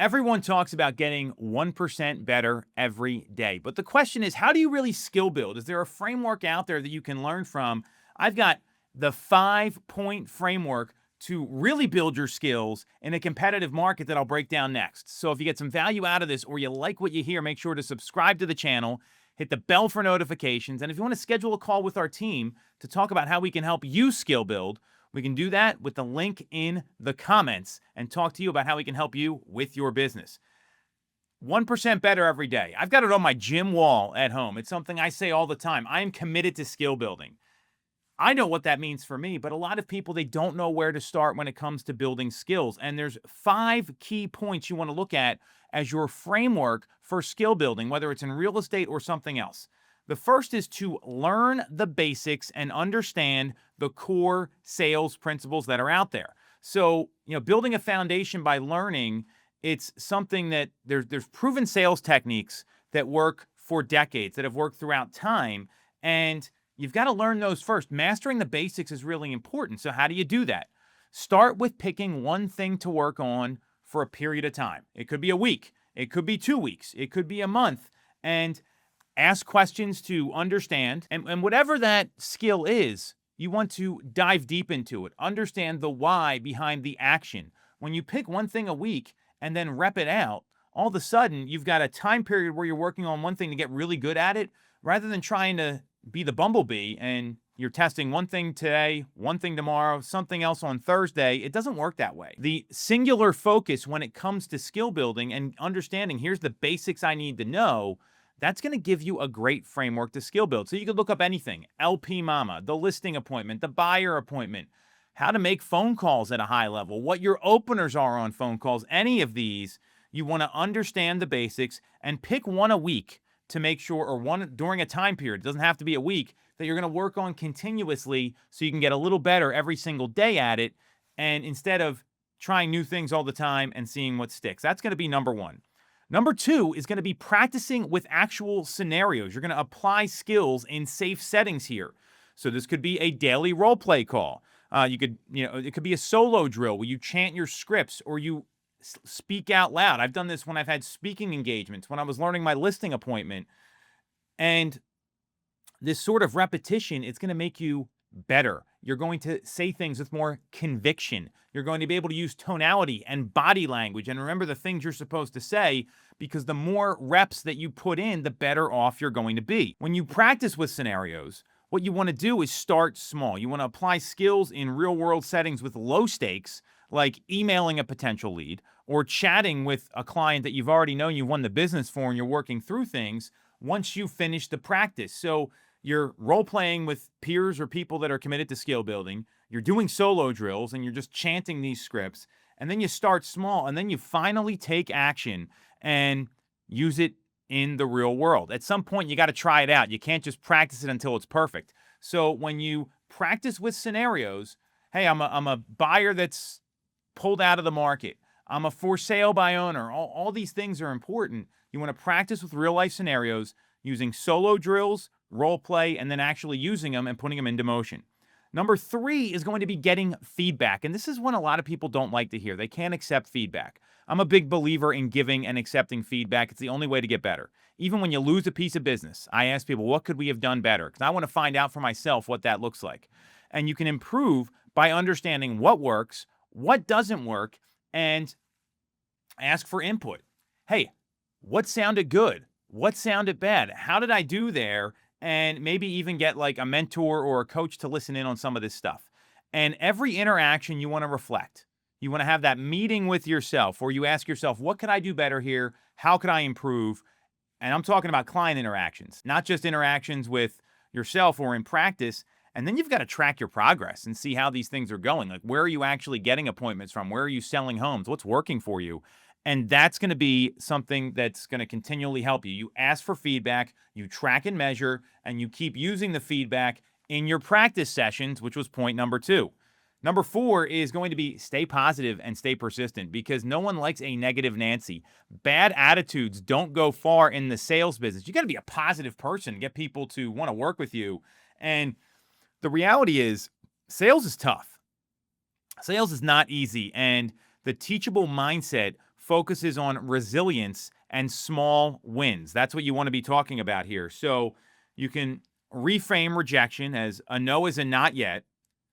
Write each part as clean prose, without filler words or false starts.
Everyone talks about getting 1% better every day. But the question is, how do you really skill build? Is there a framework out there that you can learn from? I've got the 5-point framework to really build your skills in a competitive market that I'll break down next. So if you get some value out of this or you like what you hear, make sure to subscribe to the channel, hit the bell for notifications. And if you want to schedule a call with our team to talk about how we can help you skill build, we can do that with the link in the comments and talk to you about how we can help you with your business. 1% better every day. I've got it on my gym wall at home. It's something I say all the time. I am committed to skill building. I know what that means for me, but a lot of people, they don't know where to start when it comes to building skills. And there's 5 key points you want to look at as your framework for skill building, whether it's in real estate or something else. The first is to learn the basics and understand the core sales principles that are out there. So, building a foundation by learning, it's something that there's proven sales techniques that work for decades, that have worked throughout time, and you've got to learn those first. Mastering the basics is really important. So how do you do that? Start with picking one thing to work on for a period of time. It could be a week, it could be 2 weeks, it could be a month, and ask questions to understand. And whatever that skill is, you want to dive deep into it. Understand the why behind the action. When you pick one thing a week and then rep it out, all of a sudden you've got a time period where you're working on one thing to get really good at it, rather than trying to be the bumblebee and you're testing one thing today, one thing tomorrow, something else on Thursday. It doesn't work that way. The singular focus when it comes to skill building and understanding, here's the basics I need to know, that's going to give you a great framework to skill build. So you could look up anything: LP Mama, the listing appointment, the buyer appointment, how to make phone calls at a high level, what your openers are on phone calls. Any of these, you want to understand the basics and pick one a week to make sure, or one during a time period, it doesn't have to be a week, that you're going to work on continuously so you can get a little better every single day at it. And instead of trying new things all the time and seeing what sticks, that's going to be number one. Number 2 is going to be practicing with actual scenarios. You're going to apply skills in safe settings here. So this could be a daily role play call. It could be a solo drill where you chant your scripts or you speak out loud. I've done this when I've had speaking engagements, when I was learning my listing appointment. And this sort of repetition, it's going to make you better. You're going to say things with more conviction. You're going to be able to use tonality and body language and remember the things you're supposed to say, because the more reps that you put in, the better off you're going to be. When you practice with scenarios, what you want to do is start small. You want to apply skills in real world settings with low stakes, like emailing a potential lead or chatting with a client that you've already known you won the business for and you're working through things once you finish the practice. So you're role playing with peers or people that are committed to skill building. You're doing solo drills and you're just chanting these scripts. And then you start small and then you finally take action and use it in the real world. At some point, you got to try it out. You can't just practice it until it's perfect. So when you practice with scenarios, hey, I'm a buyer that's pulled out of the market. I'm a for sale by owner. All these things are important. You want to practice with real life scenarios using solo drills, role play, and then actually using them and putting them into motion. Number 3 is going to be getting feedback. And this is one a lot of people don't like to hear. They can't accept feedback. I'm a big believer in giving and accepting feedback. It's the only way to get better. Even when you lose a piece of business, I ask people, what could we have done better? Because I want to find out for myself what that looks like. And you can improve by understanding what works, what doesn't work, and ask for input. Hey, what sounded good? What sounded bad? How did I do there? And maybe even get like a mentor or a coach to listen in on some of this stuff. And every interaction you want to reflect. You want to have that meeting with yourself where you ask yourself, what could I do better here? How could I improve? And I'm talking about client interactions, not just interactions with yourself or in practice. And then you've got to track your progress and see how these things are going. Like, where are you actually getting appointments from? Where are you selling homes? What's working for you? And that's going to be something that's going to continually help you. You ask for feedback, you track and measure, and you keep using the feedback in your practice sessions, which was point number 2. Number 4 is going to be stay positive and stay persistent, because no one likes a negative Nancy. Bad attitudes don't go far in the sales business. You got to be a positive person to get people to want to work with you. And the reality is, sales is tough. Sales is not easy. And the teachable mindset focuses on resilience and small wins. That's what you want to be talking about here. So you can reframe rejection as a no is a not yet.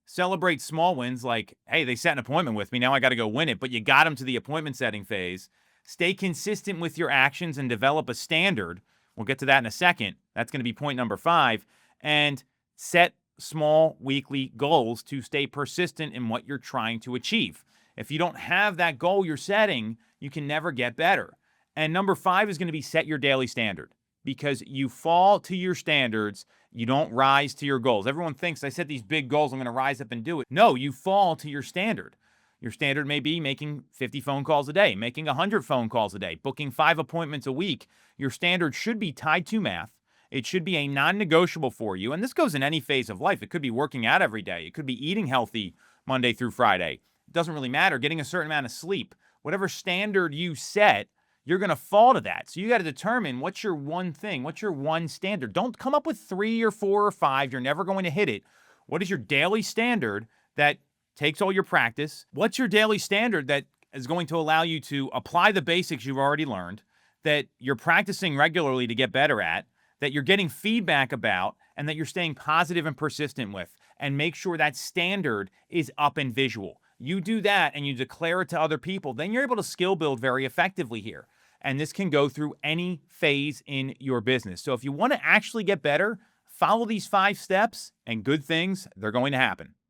Celebrate small wins like, hey, they set an appointment with me. Now I got to go win it, but you got them to the appointment setting phase. Stay consistent with your actions and develop a standard. We'll get to that in a second. That's going to be point number 5. And set small weekly goals to stay persistent in what you're trying to achieve. If you don't have that goal you're setting, you can never get better. And number 5 is going to be set your daily standard, because you fall to your standards, you don't rise to your goals. Everyone thinks I set these big goals, I'm going to rise up and do it. No, you fall to your standard. Your standard may be making 50 phone calls a day, making 100 phone calls a day, booking 5 appointments a week. Your standard should be tied to math. It should be a non-negotiable for you. And this goes in any phase of life. It could be working out every day. It could be eating healthy Monday through Friday. It doesn't really matter. Getting a certain amount of sleep. Whatever standard you set, you're going to fall to that. So you got to determine what's your one thing, what's your one standard. Don't come up with 3 or 4 or 5. You're never going to hit it. What is your daily standard that takes all your practice? What's your daily standard that is going to allow you to apply the basics you've already learned, that you're practicing regularly to get better at, that you're getting feedback about, and that you're staying positive and persistent with? And make sure that standard is up and visual. You do that and you declare it to other people, then you're able to skill build very effectively here. And this can go through any phase in your business. So if you want to actually get better, follow these 5 steps and good things, they're going to happen.